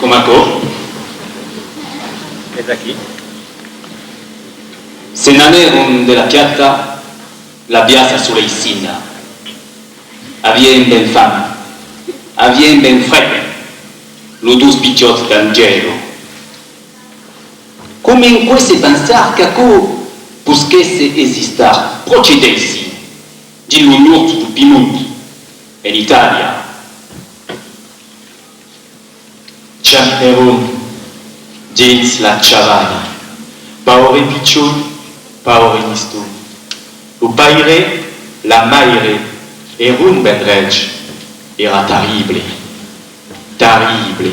Comaco. Es de aquí. Se n'aneron de la piazza la piazza Suleicina. Avien ben fam, avien ben fred, lo dus picciot d'Angelo. Cominquesse pensar qu'aco busquesse esistar procedessi di l'unurt du Piemonte en Italia. Ciamperon dins la ciavana, paore picciol, paore nisto. Lo paire, la maire, erun ben reg, era terrible, terrible,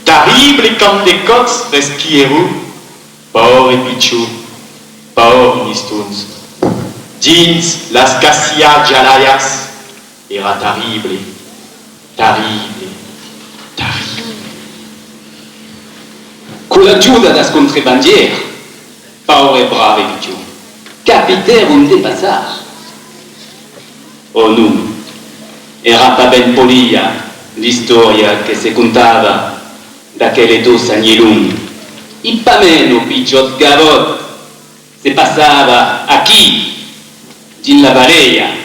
terrible quand de cots resquieru, paore picciol, paore nistons. Dins las cassia jalayas, era terrible, terrible, terrible. Con l'ajuda das contrabandiers, paore brave picciol, capiterum de passar. Oh nu, era pas ben polia l'historia che se contava d'aquelle dos agnelum. I pa meno picciot gavot se passava aquí, din la Valeia.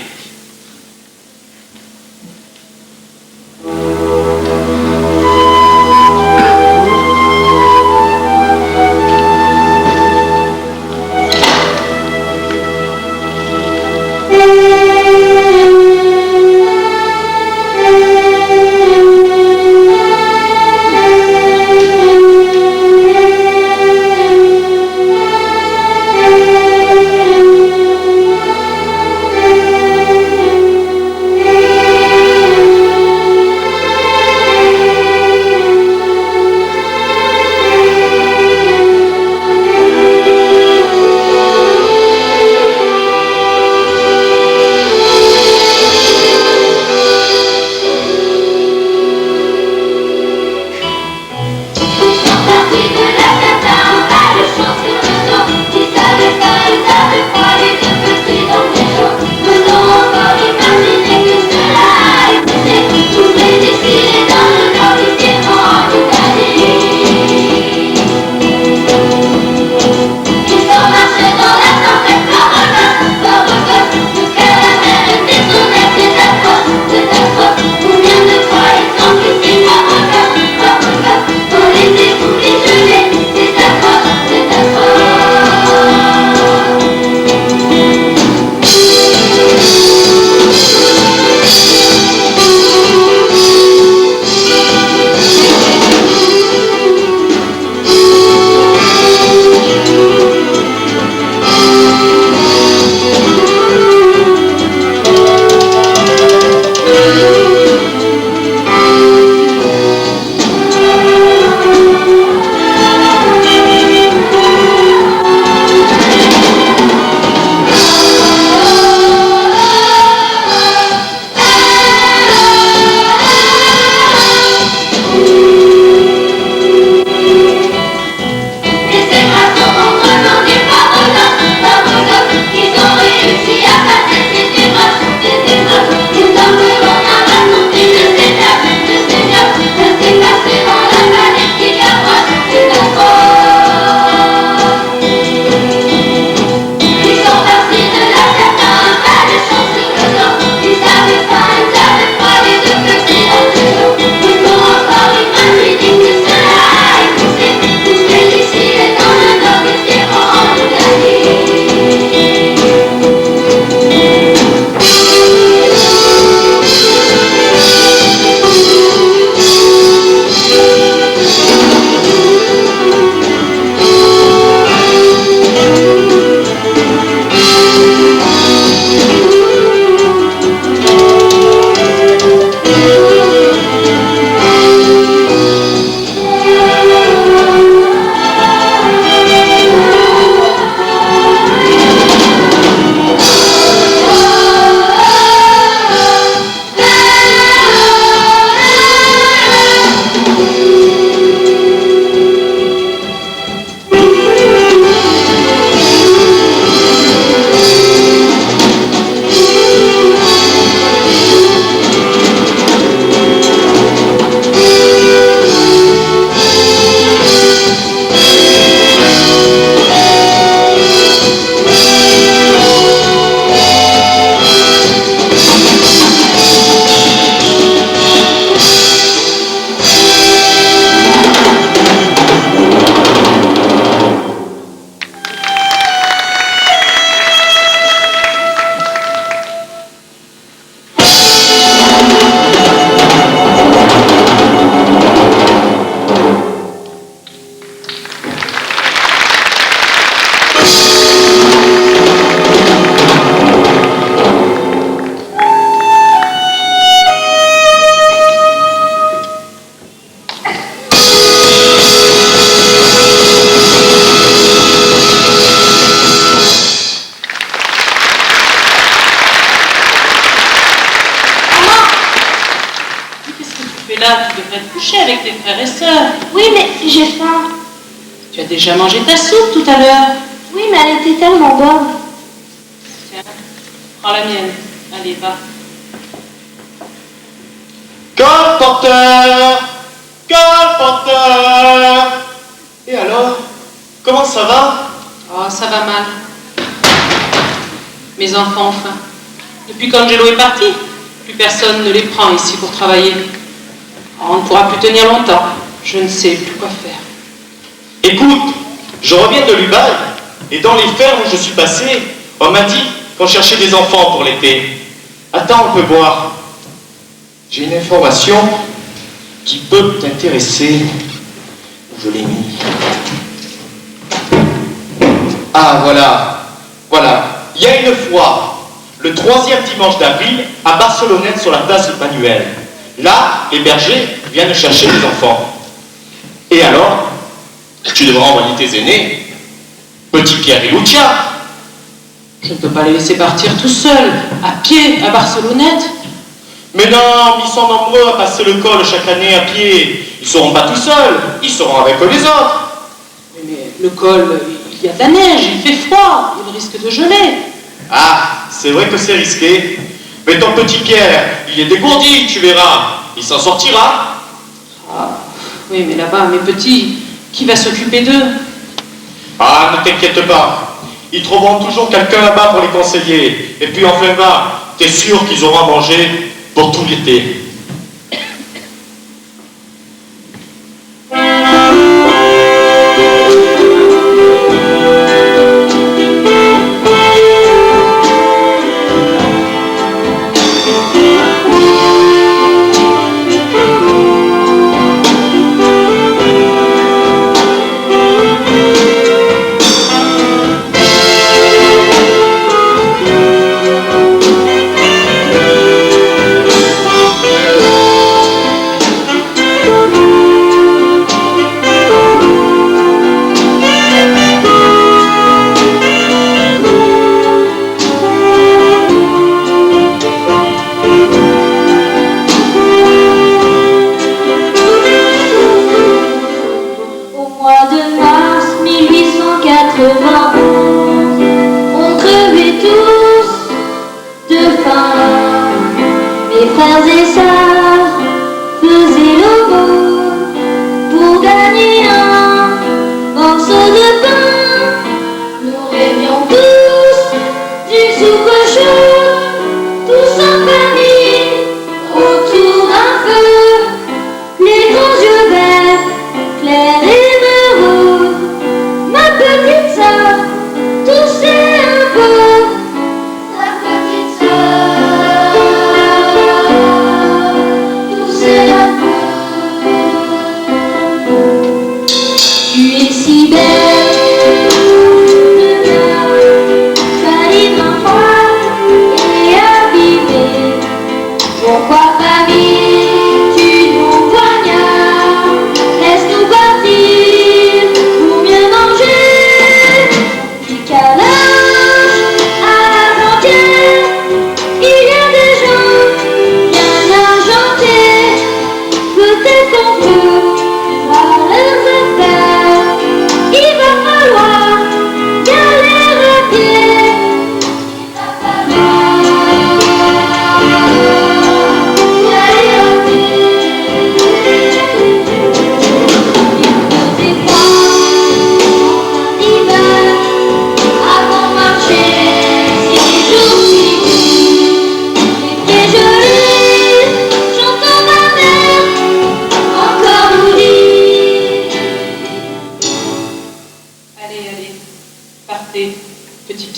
là, tu devrais te coucher avec tes frères et sœurs. Oui, mais j'ai faim. Tu as déjà mangé ta soupe tout à l'heure. Oui, mais elle était tellement bonne. Tiens, prends la mienne. Allez, va. Colporteur! Colporteur! Et alors? Comment ça va? Oh, ça va mal. Mes enfants ont faim. Depuis qu'Angelo est parti, plus personne ne les prend ici pour travailler. Oh, on ne pourra plus tenir longtemps. Je ne sais plus quoi faire. Écoute, je reviens de l'Ubaï, et dans les fermes où je suis passé, on m'a dit qu'on cherchait des enfants pour l'été. Attends, on peut voir. J'ai une information qui peut t'intéresser. Je l'ai mis. Ah, voilà. Voilà. Il y a une fois, le 3e dimanche d'avril, à Barcelonnette sur la place Manuel. Là, les bergers viennent chercher les enfants. Et alors, tu devras envoyer tes aînés, petit Pierre et Lucia. Je ne peux pas les laisser partir tout seuls, à pied, à Barcelonnette. Mais non, ils sont nombreux à passer le col chaque année à pied. Ils ne seront pas tout seuls, ils seront avec les autres. Oui, mais le col, il y a de la neige, il fait froid, il risque de geler. Ah, c'est vrai que c'est risqué. Mais ton petit Pierre, il est dégourdi, tu verras. Il s'en sortira. Ah, oui, mais là-bas, mes petits, qui va s'occuper d'eux? Ah, ne t'inquiète pas. Ils trouveront toujours quelqu'un là-bas pour les conseiller. Et puis enfin va, t'es sûr qu'ils auront à manger pour tout l'été.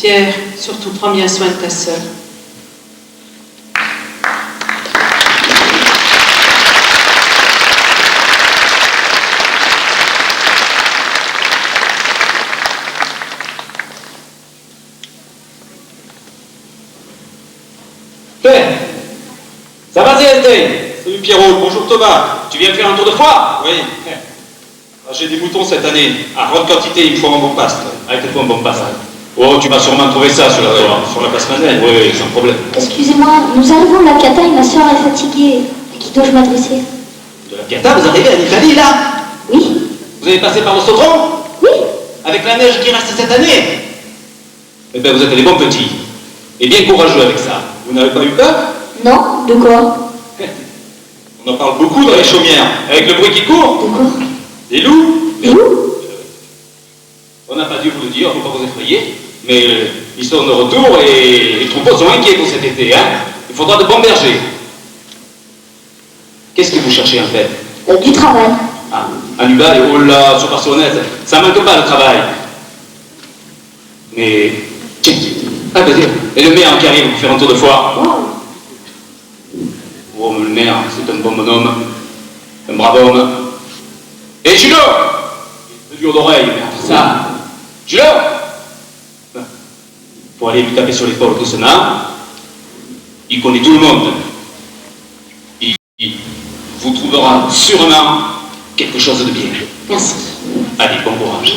Pierre, surtout prends bien soin de ta sœur. Ça va, CSD? Salut Pierrot, bonjour Thomas. Tu viens faire un tour de foire? Oui. J'ai des boutons cette année. À grande quantité, il me faut un bon paste. Arrête-toi un bon paste. Oh, tu vas sûrement trouver ça sur la place Manel. Oui, sans problème. Excusez-moi, nous arrivons de la cata et ma soeur est fatiguée. À qui dois-je m'adresser? De la Pietà, vous arrivez en Italie, là? Oui. Vous avez passé par Ostotron? Oui. Avec la neige qui reste cette année? Eh bien, vous êtes des bons petits. Et bien courageux avec ça. Vous n'avez pas eu peur? Non, de quoi? On en parle beaucoup dans les chaumières, avec le bruit qui court. De quoi? Des loups. Des loups? On n'a pas dû vous le dire, il ne faut pas vous effrayer, mais ils sont de retour et les troupeaux sont inquiets pour cet été, hein. Il faudra de bons bergers. Qu'est-ce que vous cherchez en fait? Du travail. Ah, Hannibal, oh là, sois pas si honnête, ça manque pas le travail. Mais, tiens, ah vas-y, et le maire qui arrive pour faire un tour de foire. Oh, mais le maire, c'est un bon bonhomme, un brave homme. Et Julo! Le dur d'oreille, mais après ça, Julo! Pour aller lui taper sur l'épaule doucement, il connaît tout le monde. Il vous trouvera sûrement quelque chose de bien. Merci. Allez, bon courage.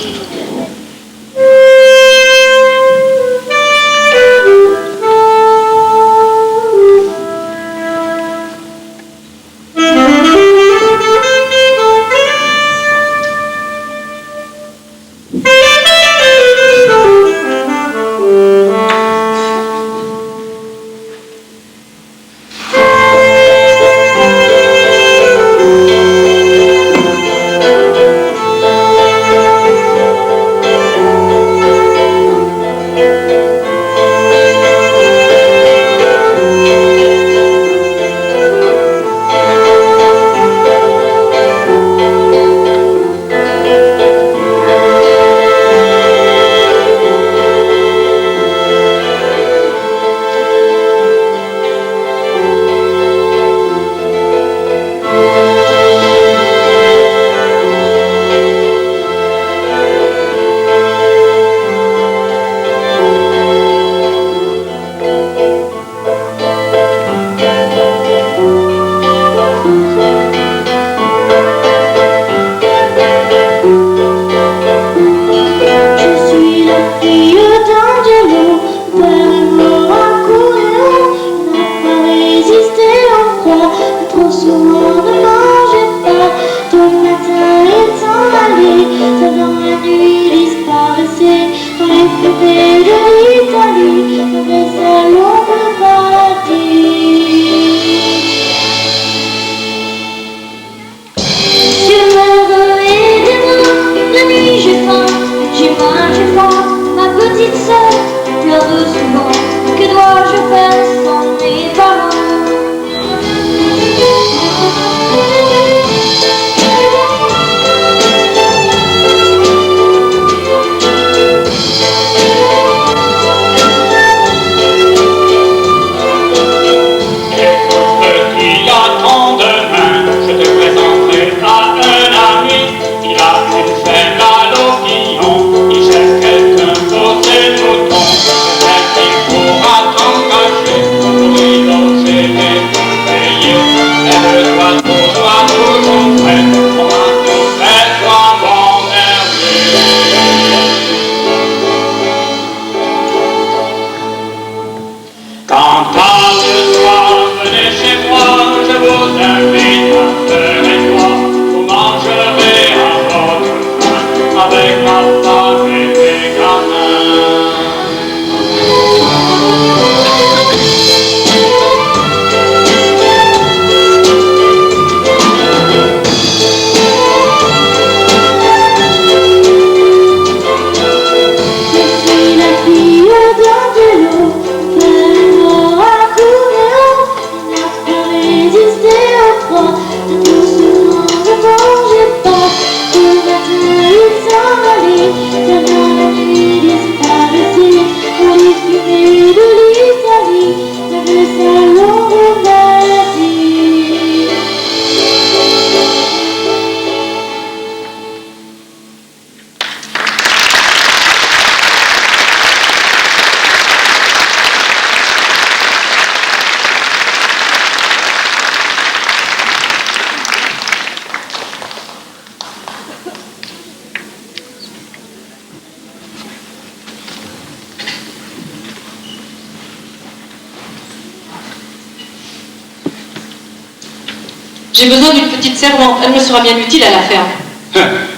J'ai besoin d'une petite servante. Elle me sera bien utile à la ferme.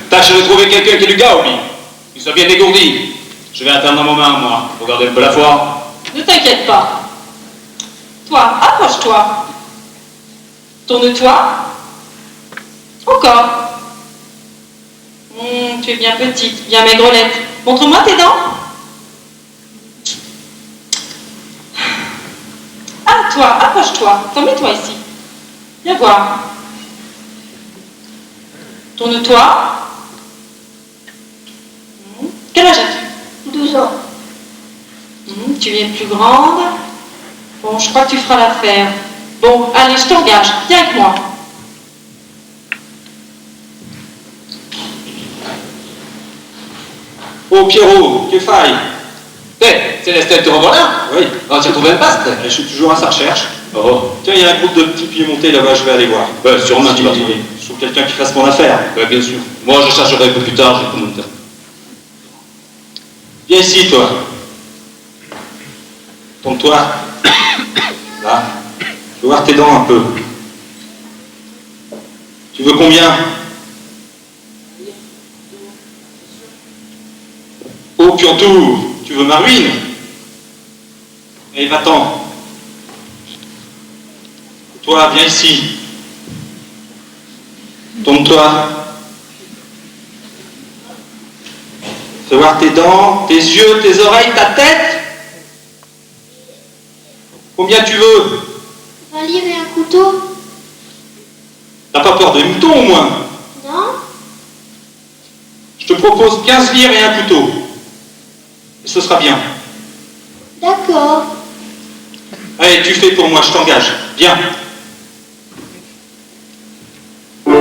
Tâche de trouver quelqu'un qui est du gaobi, qui soit bien dégourdi. Je vais attendre un moment, moi, pour garder un peu la foi. Ne t'inquiète pas. Toi, approche-toi. Tourne-toi. Encore. Tu es bien petite, bien maigrelette. Montre-moi tes dents. Ah, toi, approche-toi. Mets-toi ici. Viens voir. Tourne-toi. Quel âge as-tu? 12 ans. Tu es plus grande. Bon, je crois que tu feras l'affaire. Bon, allez, je t'engage. Viens avec moi. Oh, Pierrot, que faille. Célestin, te revoilà? Oui. Oh, tu as trouvé un paste? Je suis toujours à sa recherche. Oh. Tiens, il y a un groupe de petits piémontais là-bas, je vais aller voir. Sûrement, tu vas trouver. Je trouve quelqu'un qui fasse mon affaire. Bien sûr. Moi, je chercherai un peu plus tard, j'ai tout mon temps. Viens ici, toi. Tourne-toi. Là. Je veux voir tes dents un peu. Tu veux combien? Oh, Piantou, tu veux ma ruine? Allez, va-t'en. Toi, viens ici. Tourne-toi. Fais voir tes dents, tes yeux, tes oreilles, ta tête. Combien tu veux? 20 livres et un couteau? T'as pas peur des moutons au moins? Non? Je te propose 15 livres et un couteau. Et ce sera bien. D'accord. Allez, tu fais pour moi, je t'engage. Viens. Oh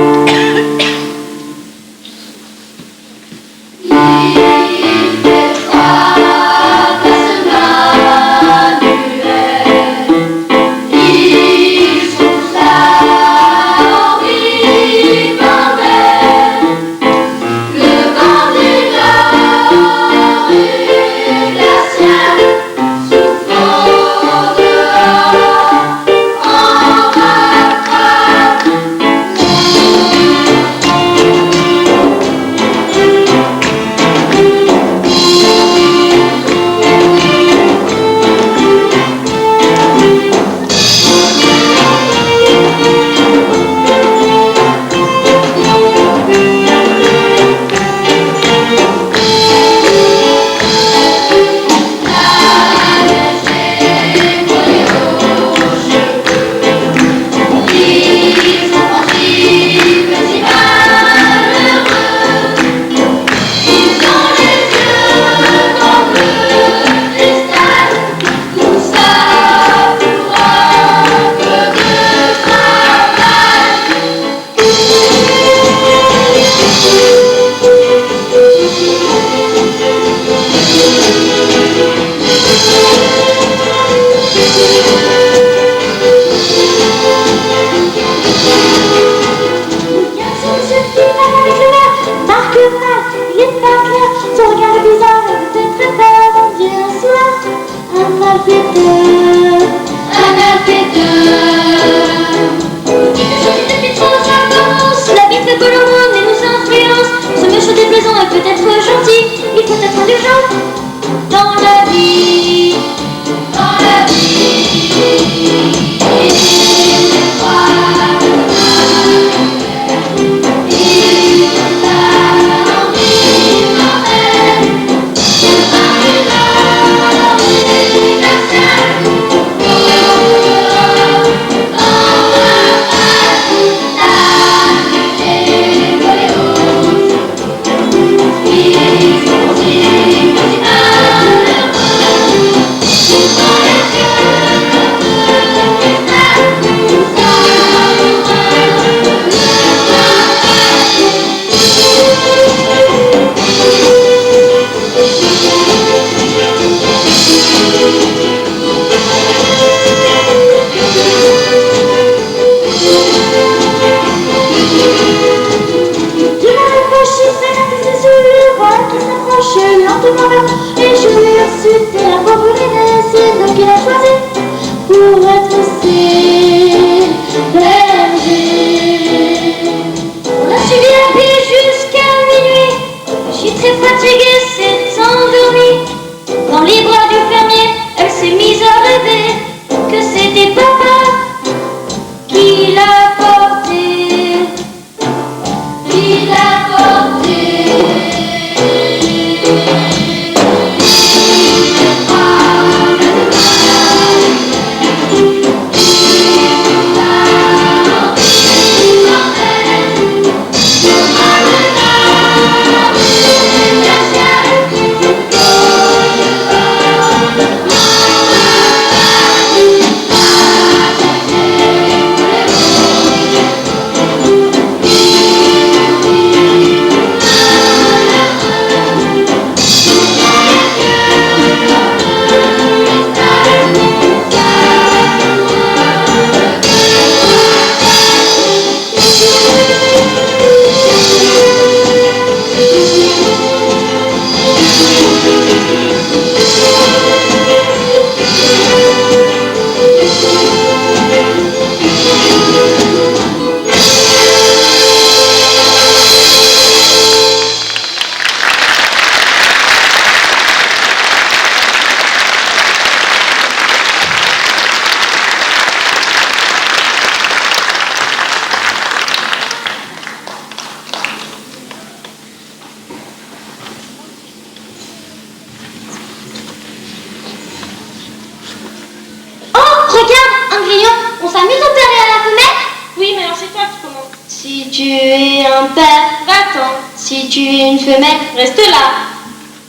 s'amuse au père et à la femelle? Oui, mais alors c'est toi qui commence. Si tu es un père, Va-t'en. si tu es une femelle, Reste là.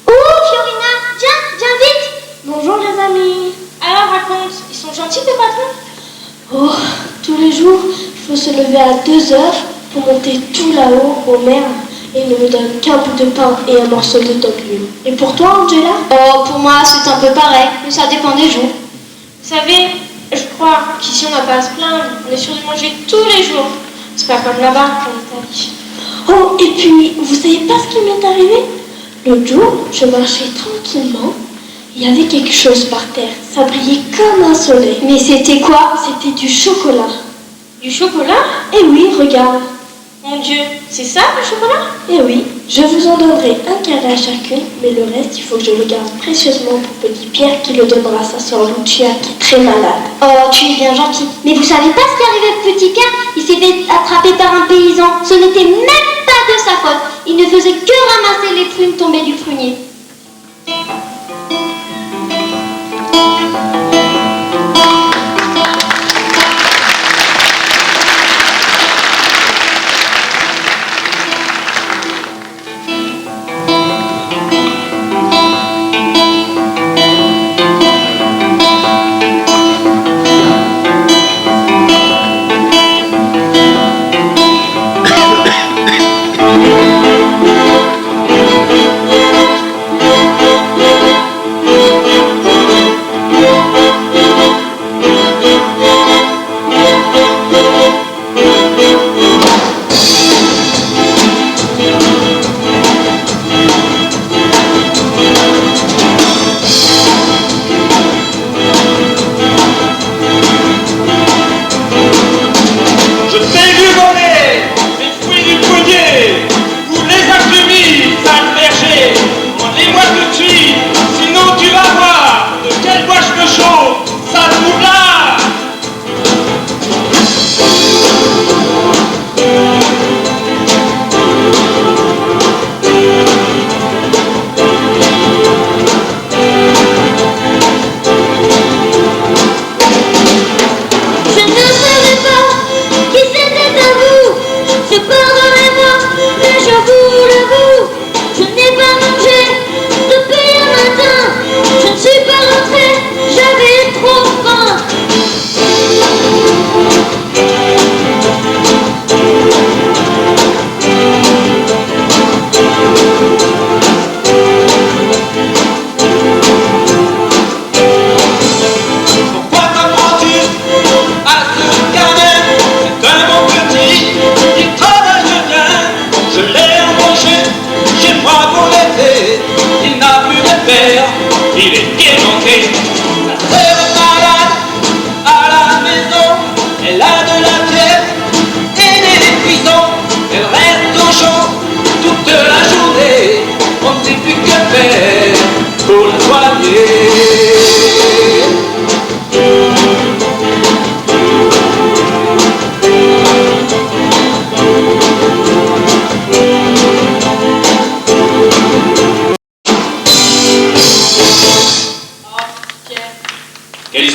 oh Fiorina, viens vite. Bonjour les amis. Alors raconte, ils sont gentils tes patrons? Oh, tous les jours, il faut se lever à 2 heures pour monter tout là-haut aux merles et ils ne me donnent qu'un bout de pain et un morceau de topium. Et pour toi, Angela? Oh, pour moi c'est un peu pareil, mais ça dépend des jours. Vous savez, je crois qu'ici on n'a pas à se plaindre. On est sûr de manger tous les jours. C'est pas comme là-bas en Italie. Oh, et puis, vous savez pas ce qui m'est arrivé? L'autre jour, je marchais tranquillement. Il y avait quelque chose par terre. Ça brillait comme un soleil. Mais c'était quoi? C'était du chocolat. Du chocolat? Eh oui, regarde. Mon Dieu, c'est ça le chocolat? Eh oui, je vous en donnerai un carré à chacune, mais le reste, il faut que je le garde précieusement pour petit Pierre qui le donnera à sa sœur Lucia qui est très malade. Oh, tu es bien gentil. Mais vous savez pas ce qui arrivait à petit Pierre? Il s'est fait attraper par un paysan. Ce n'était même pas de sa faute. Il ne faisait que ramasser les prunes tombées du prunier.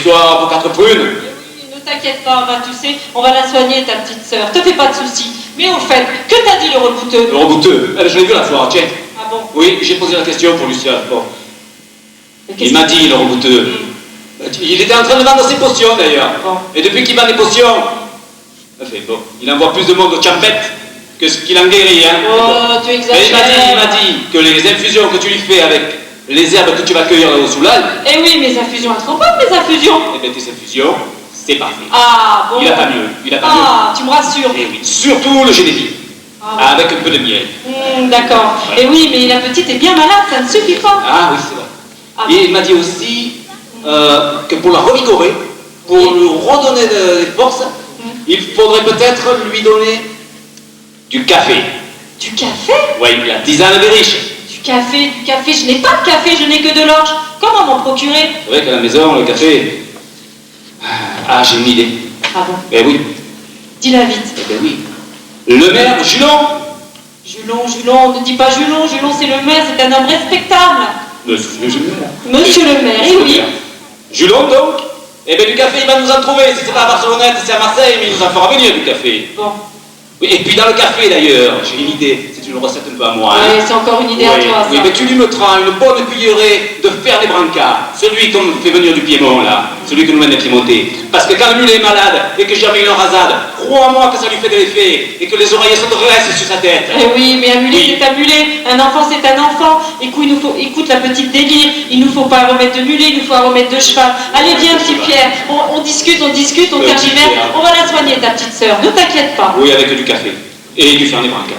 Pour 4 prunes. Oui, ne t'inquiète pas, tu sais, on va la soigner, ta petite sœur. Te fais pas de soucis. Mais au fait, que t'a dit le rebouteux? Le rebouteux, je l'ai vu la fois, tiens. Ah bon? Oui, j'ai posé la question pour Lucien. Bon. Il m'a dit, le rebouteux. Il était en train de vendre ses potions d'ailleurs. Bon. Et depuis qu'il vend des potions, enfin, bon, il envoie plus de monde au champette que ce qu'il en guérit. Hein. Oh, tu Mais exagères. il m'a dit que les infusions que tu lui fais avec les herbes que tu vas cueillir là-haut sous l'âle. Eh oui, mes infusions, elles sont bonnes, mes infusions. Eh bien, tes infusions, c'est parfait. Ah bon? Il n'a pas mieux. Il a pas Ah, tu me rassures. mieux. Eh oui, surtout le génétique. Ah, bon. Avec un peu de miel. D'accord. Ouais. Et oui, mais la petite est bien malade, ça ne suffit pas. Ah oui, c'est vrai. Ah Et il m'a dit aussi que pour la revigorer, pour lui redonner des forces, il faudrait peut-être lui donner du café. Du café? Oui, la tisane des riches. Du café, je n'ai pas de café, je n'ai que de l'orge. Comment m'en procurer? C'est vrai qu'à la maison, le café... Ah, j'ai une idée. Ah bon? Eh oui, Dis-la vite. eh bien oui. Le maire, Julon. Julon, ne dis pas Julon, c'est le maire, c'est un homme respectable. Monsieur le maire. Monsieur le maire, eh oui. Julon, donc, Eh bien, du café, il va nous en trouver. Si c'est pas à Barcelonnette, c'est à Marseille, mais il nous en fera venir du café. Bon. Oui, et puis dans le café, d'ailleurs, j'ai une idée. C'est une recette un peu à moi. Hein. Ouais, c'est encore une idée à toi, ça. Oui, mais tu lui mettras une bonne cuillerée de Fernet Branca, celui qu'on fait venir du Piémont, là, celui que nous mène les Piémontais. Parce que quand le mulet est malade et que j'ai mis une rasade, crois-moi que ça lui fait de l'effet et que les oreillers se dressent sur sa tête. Eh oui, mais un mulet, Oui. c'est un mulet. Un enfant, c'est un enfant. Écoute la petite délire. Il nous faut pas un remède de mulet, il nous faut un remède de cheval. Allez, viens, petit Pierre. On discute, on tergiverse. Pierre. On va la soigner, ta petite sœur. Ne t'inquiète pas. Oui, avec du café et du Fernet Branca.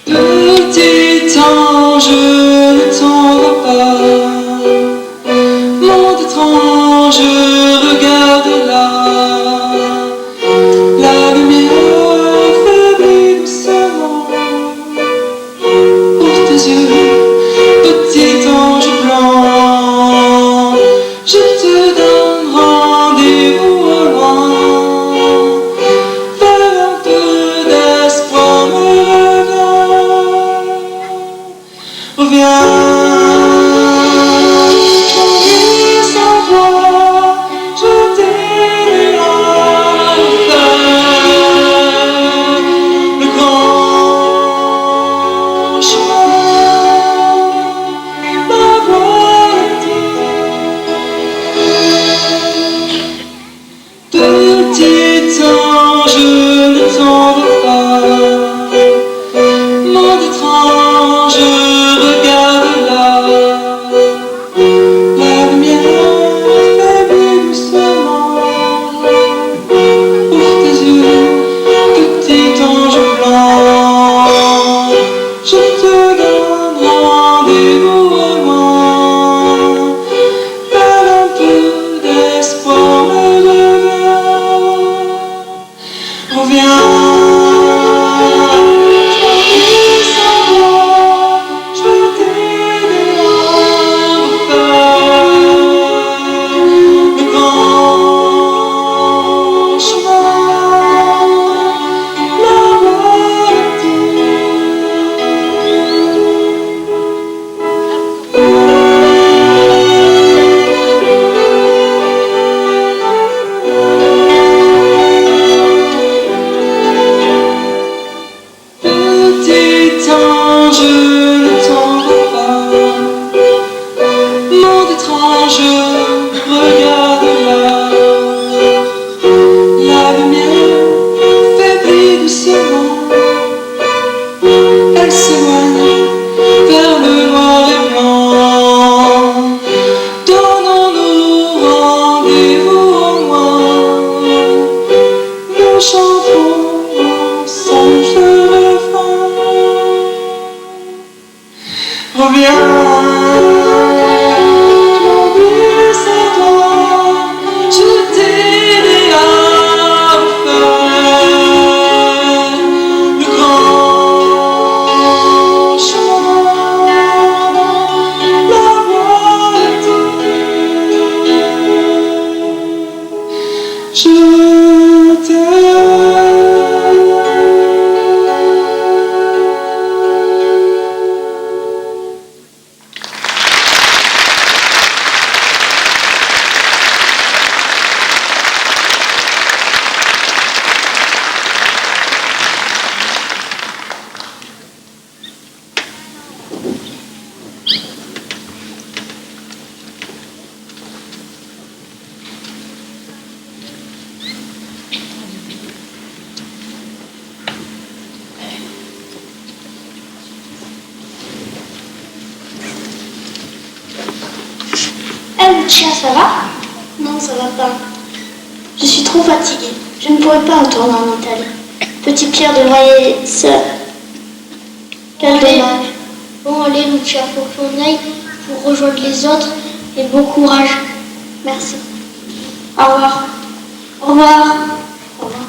Petit ange, ne t'en va pas. Monde étrange, regarde là. La lumière faiblit doucement. Ouvre tes yeux, petit ange blanc. Je te donne rendez-vous au loin. Vers un peu d'espoir me reviens. Reviens sans toi, je t'ai à faire le grand chemin, la voie. Petit ange, ne t'en va pas. Monde étrange, regarde là. La lumière faiblit doucement. Ouvre tes yeux, petit ange blanc. Je te donne rendez-vous au loin. Vers un peu d'espoir me reviens. Reviens. Sans moi, je vais t'aider à refaire le grand chemin, la Petit ange, ne t'en va pas. Monde étrange, regarde là. La lumière faiblit doucement. Elle s'éloigne vers le noir et blanc. Donnons-nous rendez-vous au loin. Nous chanterons ensemble ce refrain. Reviens, m'oublie sans toi, je t'aiderai à refaire le grand chemin, la voie je t'aime. Lucia, ça va? Non, ça va pas. Je suis trop fatiguée. Je ne pourrai pas retourner en Italie. Petit Pierre devrait y aller seul. Quel dommage. Bon, allez, Lucia, faut qu'on aille pour rejoindre les autres. Et bon courage. Merci. Au revoir. Au revoir. Au revoir.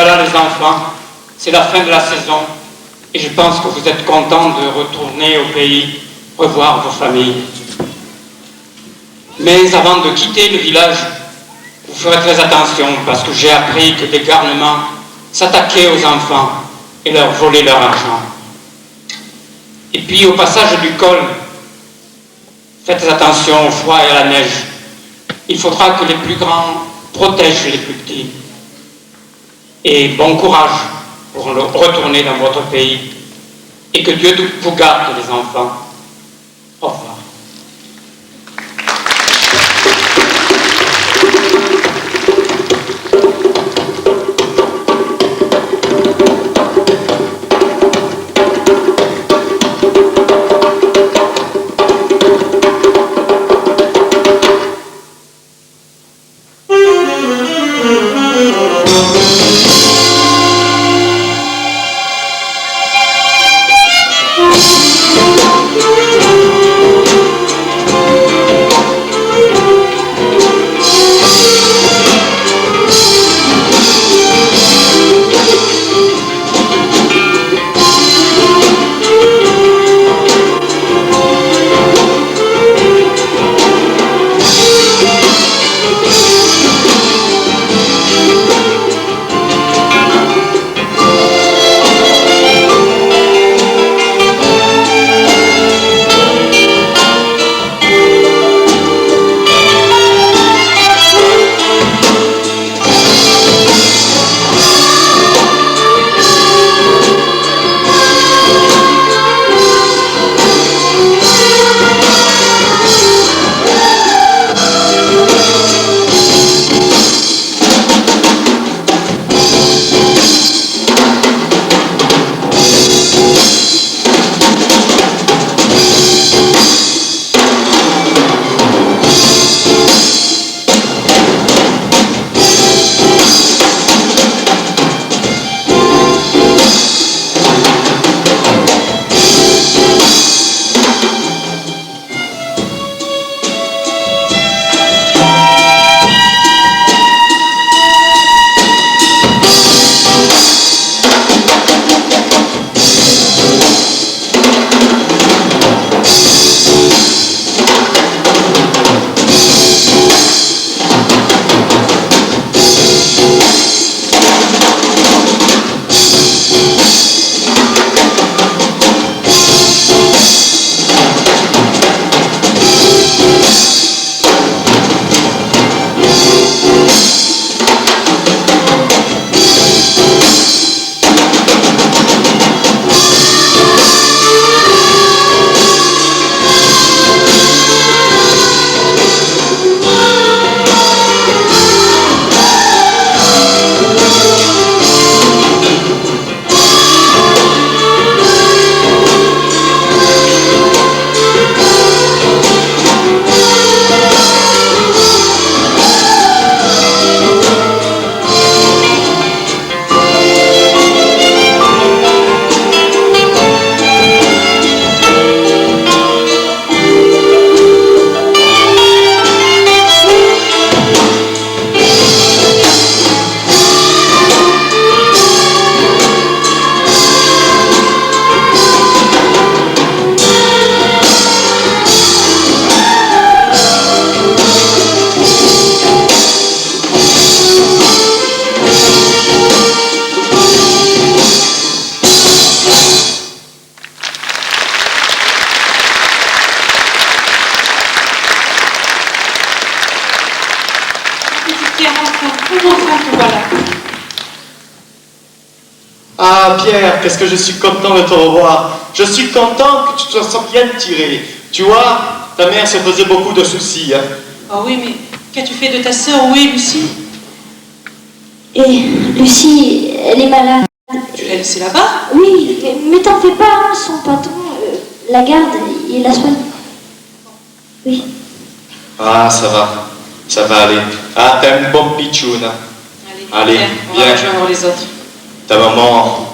voilà les enfants, c'est la fin de la saison et je pense que vous êtes contents de retourner au pays, revoir vos familles. Mais avant de quitter le village, vous ferez très attention parce que j'ai appris que des garnements s'attaquaient aux enfants et leur volaient leur argent. Et puis au passage du col, faites attention au froid et à la neige. Il faudra que les plus grands protègent les plus petits. Et bon courage pour retourner dans votre pays. Et que Dieu vous garde, les enfants. Au revoir. Ah Pierre, qu'est-ce que je suis content de te revoir. Je suis content que tu te sens bien tiré. Tu vois, ta mère se faisait beaucoup de soucis. Hein. Oh oui, mais qu'as-tu fait de ta sœur? Où est Lucie? Et Lucie, elle est malade. Tu l'as laissée là-bas? Oui, mais t'en fais pas, hein, son patron la garde, il la soigne. Oui. Ah, ça va aller. Ah, t'es un bon pitchoun. Allez, on va rejoindre les autres. Ta maman...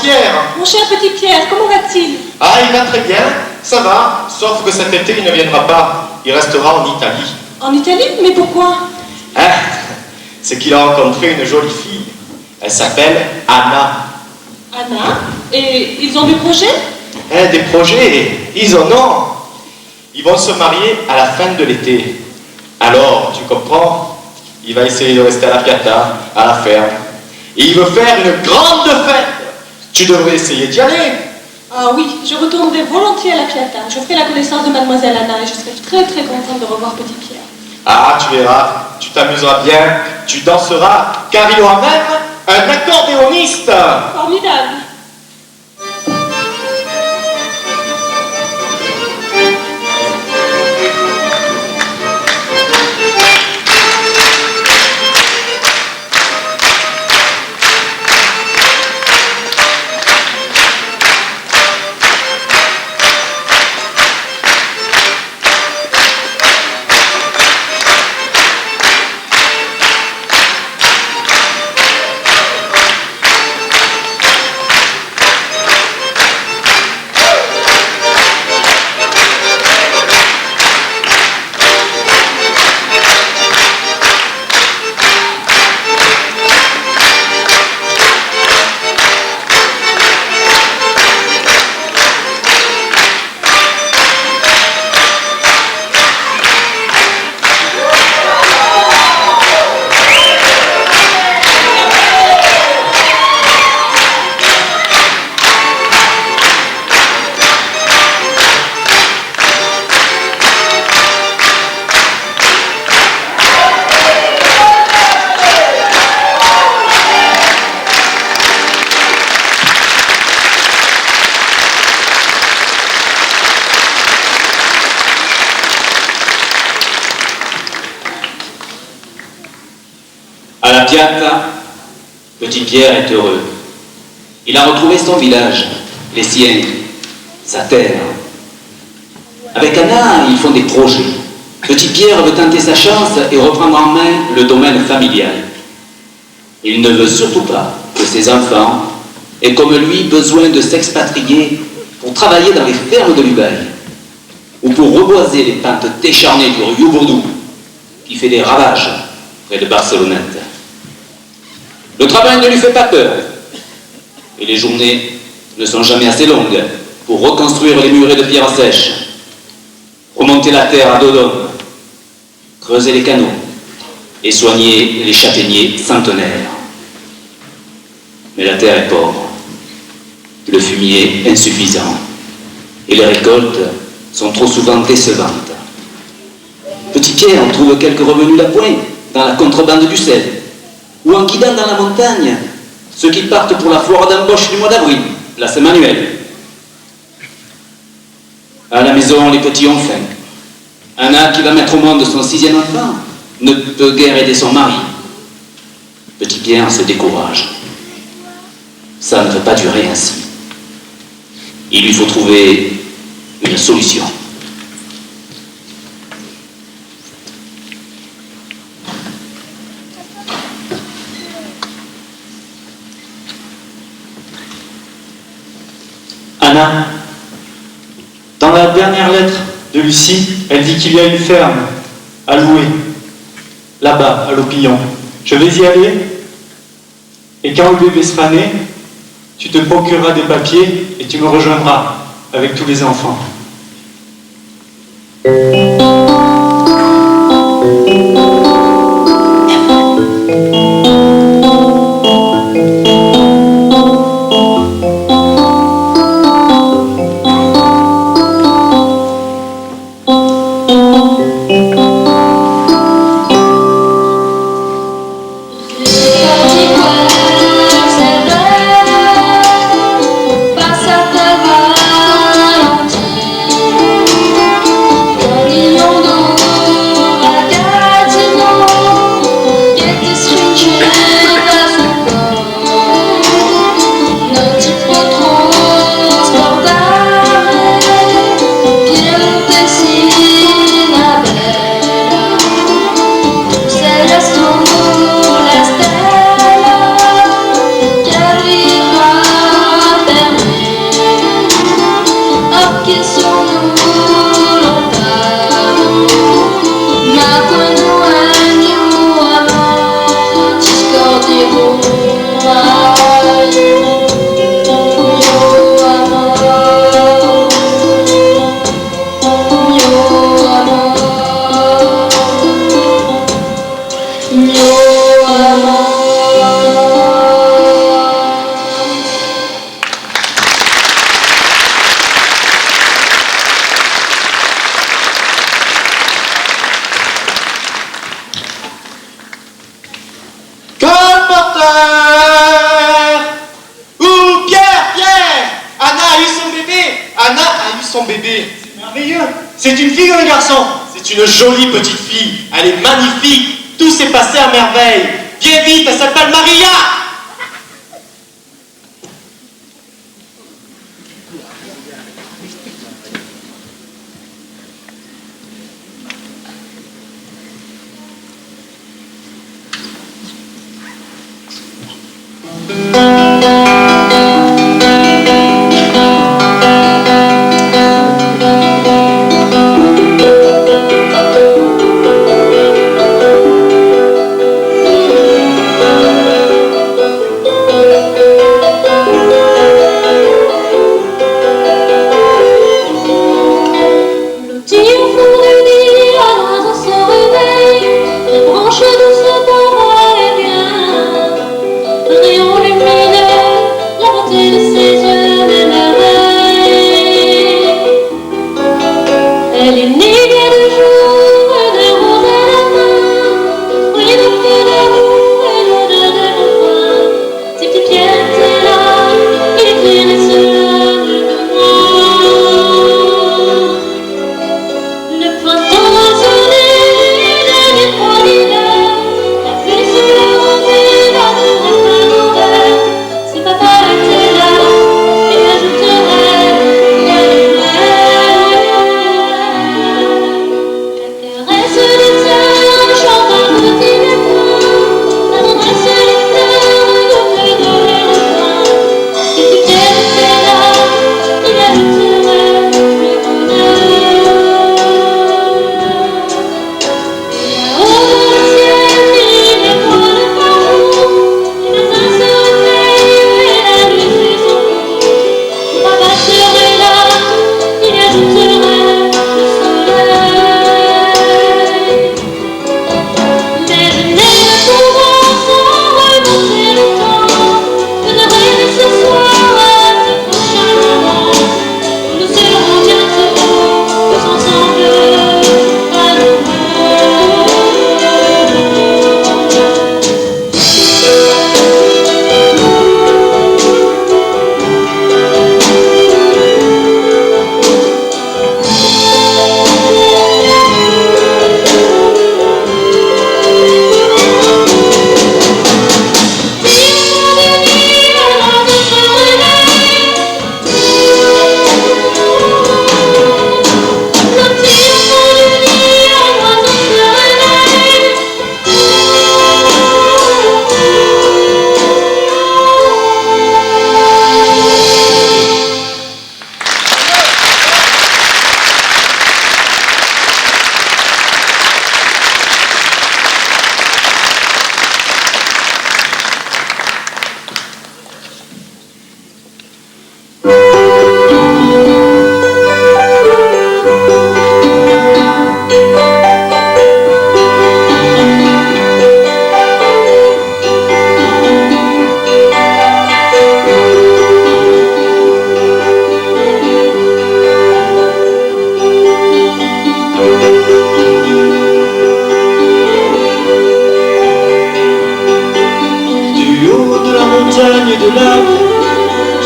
Pierre. Mon cher petit Pierre, comment va-t-il? Ah, il va très bien, ça va, sauf que cet été, il ne viendra pas. Il restera en Italie. En Italie? Mais pourquoi? Hein? C'est qu'il a rencontré une jolie fille. Elle s'appelle Anna. Anna? Et ils ont du projet? Hein, des projets, ils en ont. Ils vont se marier à la fin de l'été. Alors, tu comprends, il va essayer de rester à la Piata, à la ferme. Et il veut faire une grande fête. Tu devrais essayer d'y aller. Ah oui, je retournerai volontiers à la Piata. Je ferai la connaissance de Mademoiselle Anna et je serai très très contente de revoir petit Pierre. Ah, tu verras, tu t'amuseras bien, tu danseras, car il aura même un accordéoniste. Formidable. À la Piata, petit Pierre est heureux. Il a retrouvé son village, les siens, sa terre. Avec Anna, ils font des projets. Petit Pierre veut tenter sa chance et reprendre en main le domaine familial. Il ne veut surtout pas que ses enfants aient comme lui besoin de s'expatrier pour travailler dans les fermes de l'Ubaye ou pour reboiser les pentes décharnées du Rio Bourdou qui fait des ravages près de Barcelonnette. Le travail ne lui fait pas peur et les journées ne sont jamais assez longues pour reconstruire les murets de pierre sèche, remonter la terre à dos d'homme, creuser les canaux et soigner les châtaigniers centenaires. Mais la terre est pauvre, le fumier insuffisant et les récoltes sont trop souvent décevantes. Petit Pierre trouve quelques revenus d'appoint dans la contrebande du sel ou en guidant dans la montagne ceux qui partent pour la foire d'embauche du mois d'avril, la Saint-Manuel. À la maison, les petits ont faim. Anna, qui va mettre au monde son 6e enfant, ne peut guère aider son mari. Petit Pierre se décourage. Ça ne peut pas durer ainsi. Il lui faut trouver une solution. Anna, dans la dernière lettre de Lucie, elle dit qu'il y a une ferme à louer, là-bas, à l'Opillon. Je vais y aller, et quand le bébé sera né, tu te procureras des papiers et tu me rejoindras avec tous les enfants. Passa até Valentim. que sur nous longtemps. Ma quando anni amor ci scorderò mai. Mio amor, mio amor, mio amor. Colporteur! Ou Pierre! Anna a eu son bébé! Anna a eu son bébé! C'est merveilleux. C'est une fille ou un garçon? C'est une jolie petite fille, elle est magnifique, tout s'est passé à merveille. Viens vite, elle s'appelle Maria!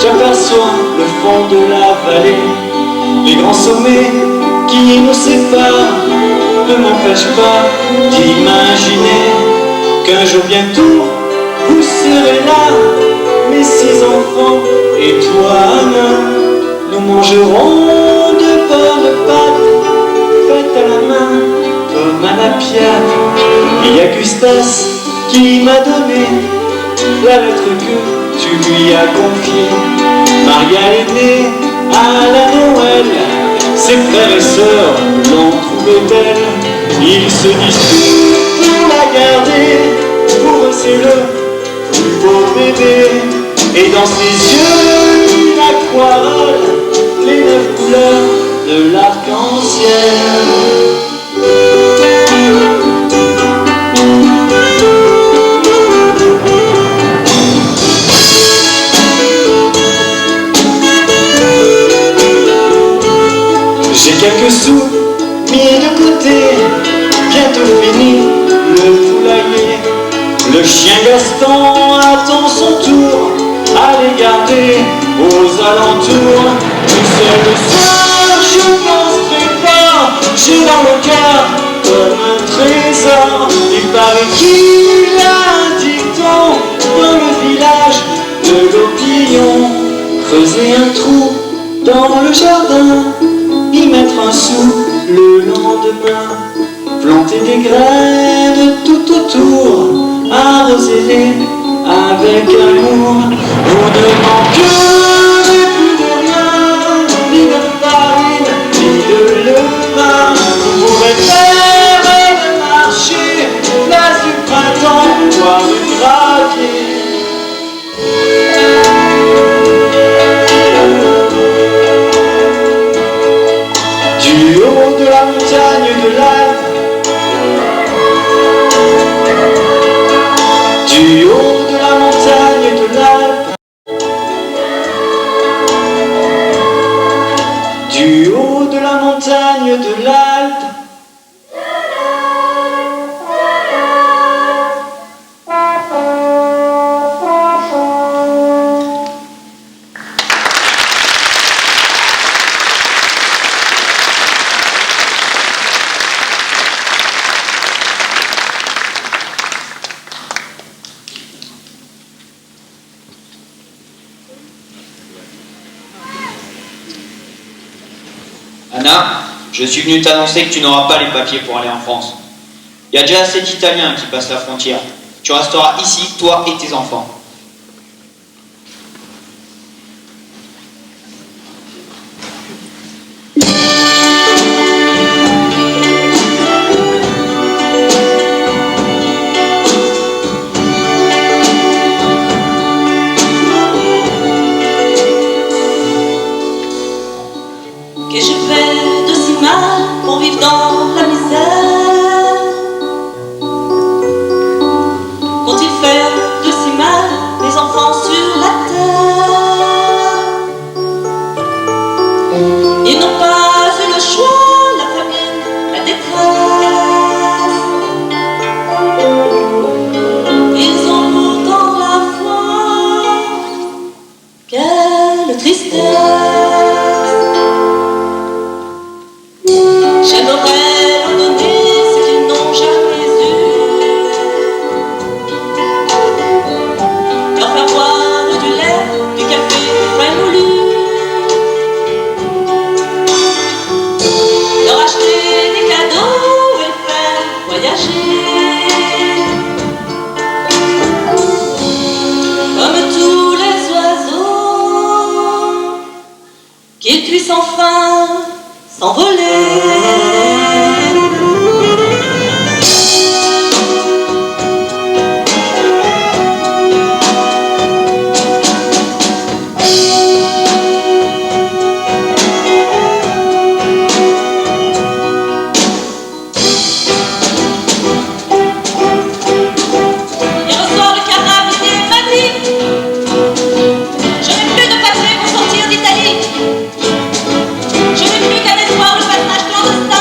J'aperçois le fond de la vallée, les grands sommets qui nous séparent ne m'empêchent pas d'imaginer qu'un jour bientôt vous serez là, mes 6 enfants et toi, Anna. Nous mangerons de bonnes pâtes faites à la main comme à la Piave. Il y a Gustas qui m'a donné la lettre que tu lui as confiée. Maria est née à la Noël. Ses frères et sœurs l'ont trouvée belle. Ils se disputent pour la garder. Pour eux c'est le plus beau bébé. Et dans ses yeux une aquarelle, les 9 couleurs de l'arc-en-ciel. J'ai quelques sous mis de côté, bientôt fini le poulailler. Le chien Gaston attend son tour, à les garder aux alentours. Tout seul le soir, je pense très fort, j'ai dans le cœur comme un trésor. Il paraît qu'il a un dicton dans le village de l'Opillon. Creuser un trou dans le jardin, y mettre un sou le lendemain, planter des graines tout autour, arroser avec amour. Vous ne manquerez plus de rien, ni de farine, ni de levain. Vous pourrez faire le marché, place du printemps, voir le gravier. Du haut de la montagne de l'Alpe, du haut de la montagne de l'Alpe, du haut de la montagne de l'Alpe. Anna, je suis venu t'annoncer que tu n'auras pas les papiers pour aller en France. Il y a déjà assez d'Italiens qui passent la frontière. Tu resteras ici, toi et tes enfants. Qu'ai-je fait de si mal pour vivre dans la misère? Qu'ont-ils fait de si mal les enfants sur la terre? Ils n'ont pas eu le choix, la famine, la détresse. Ils ont pourtant la foi. Quelle tristesse! J'aimerais leur donner ce qu'ils n'ont jamais eu, leur faire boire du lait, du café, des fruits moulus, leur acheter des cadeaux et les faire voyager. Comme tous les oiseaux, qu'ils puissent enfin s'envoler. Je n'ai plus qu'un espoir, le passage clandestin.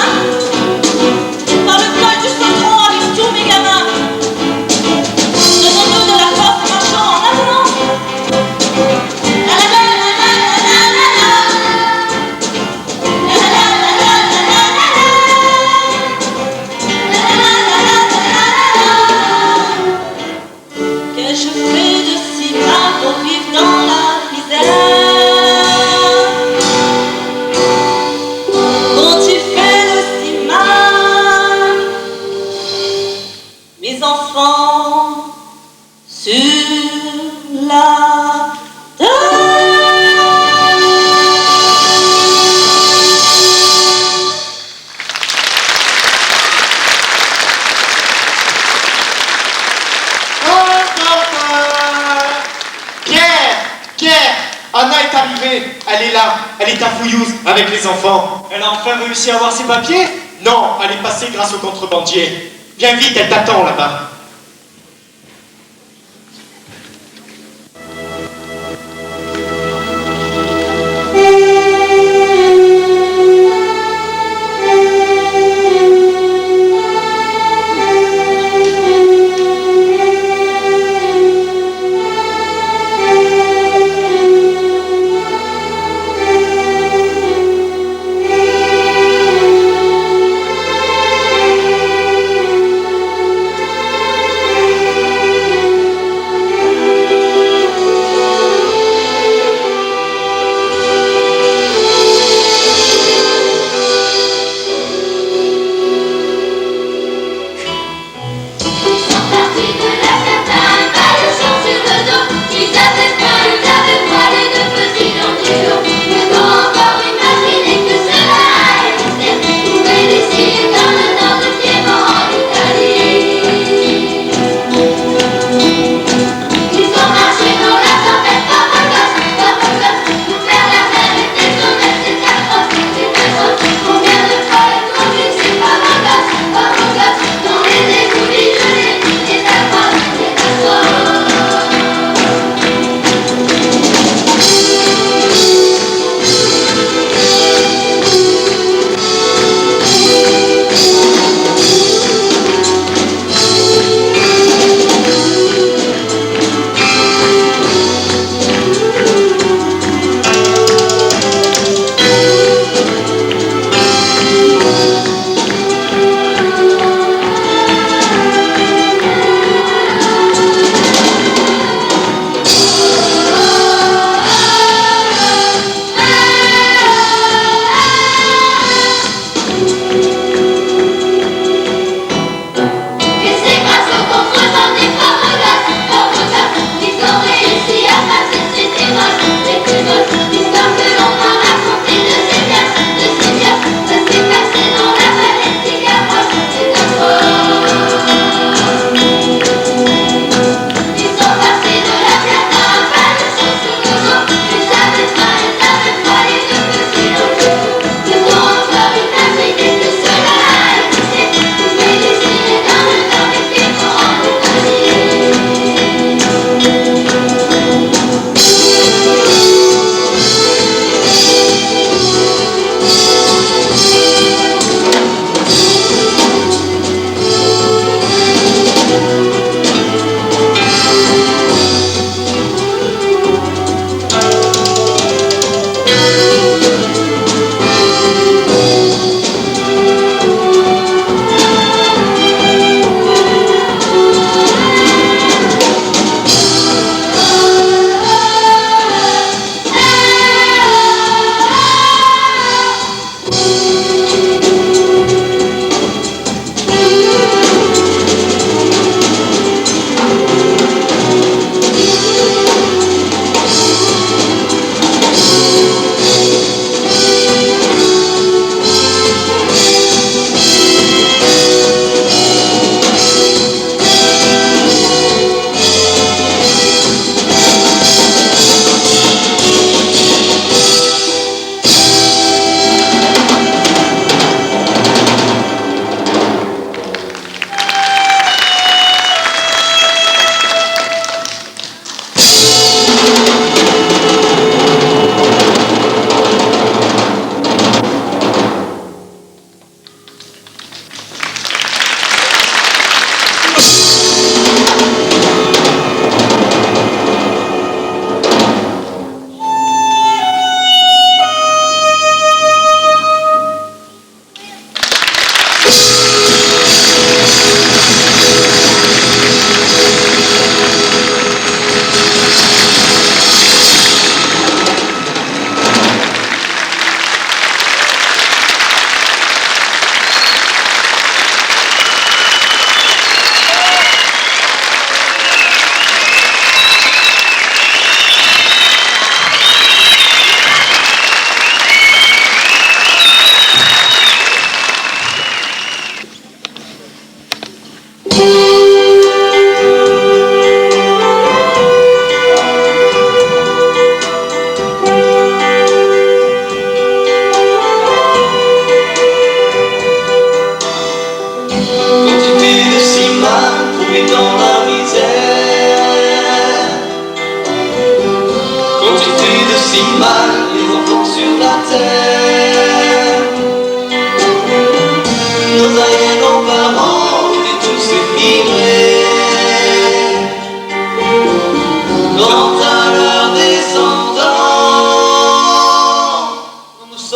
Toulouse avec les enfants. Elle a enfin réussi à avoir ses papiers? Non, elle est passée grâce aux contrebandiers. Viens vite, elle t'attend là-bas.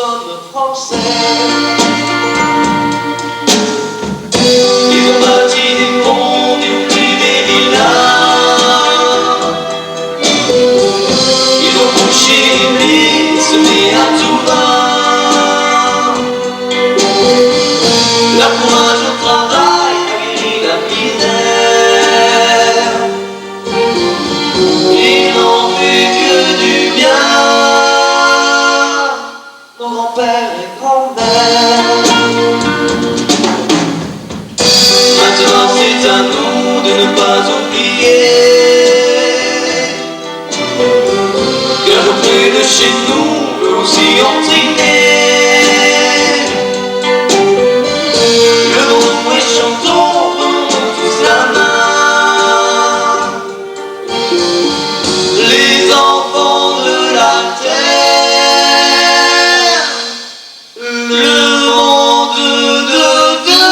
sommes français. Ils ont bâti des ponts, détruit des villas. Ils ont couché les lits, semé à tout va. Leur courage au travail a guéri la misère. Ils n'ont fait que du bien, nos grands-pères et grands-mères. Maintenant c'est à nous de ne pas oublier qu'un jour près de chez nous, eux aussi ont triné. Levons-nous et chantons, prenons tous la main. Les enfants de la terre, le monde de demain.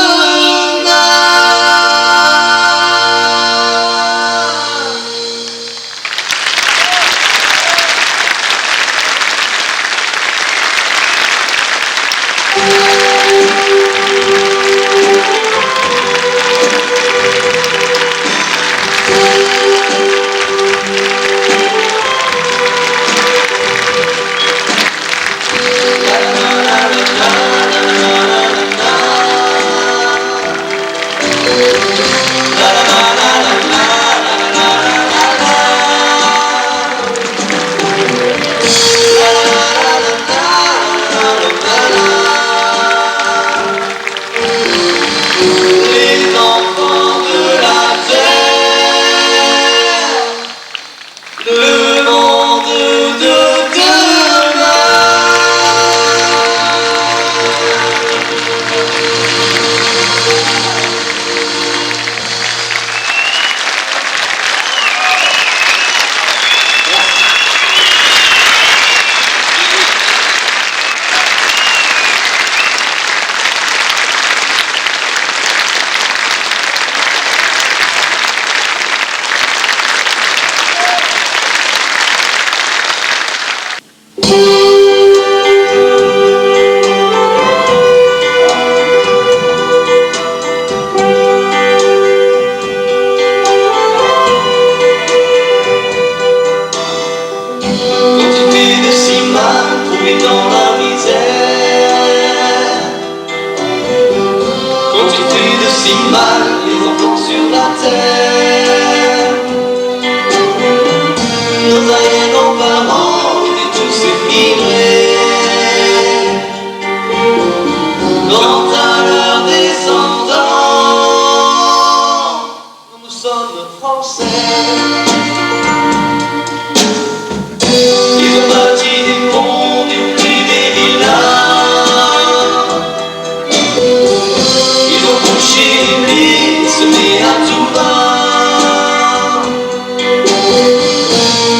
Les enfants de la terre, le monde de demain. Quand tu fais de si mal, trouvé dans la misère. Quand tu fais de si mal, les enfants sur la terre. Nos arrière-grands-parents étaient tous émigrés. Quant à leurs descendants, nous sommes français. Ils ont bâti des ponts, détruit des villas. Ils ont couché les lits, semé à tout va.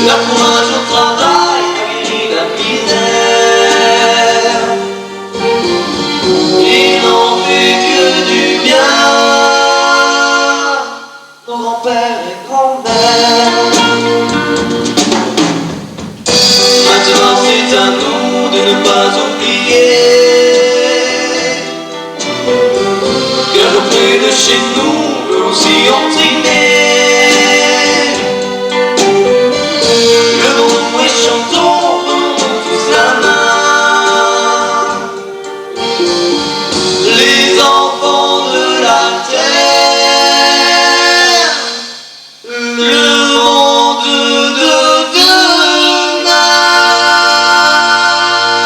Leur courage au travail a guéri la misère. Ils n'ont fait que du bien, nos grands-pères et grands-mères. Maintenant c'est à nous de ne pas oublier qu'un jour près de chez nous, eux aussi ont triné.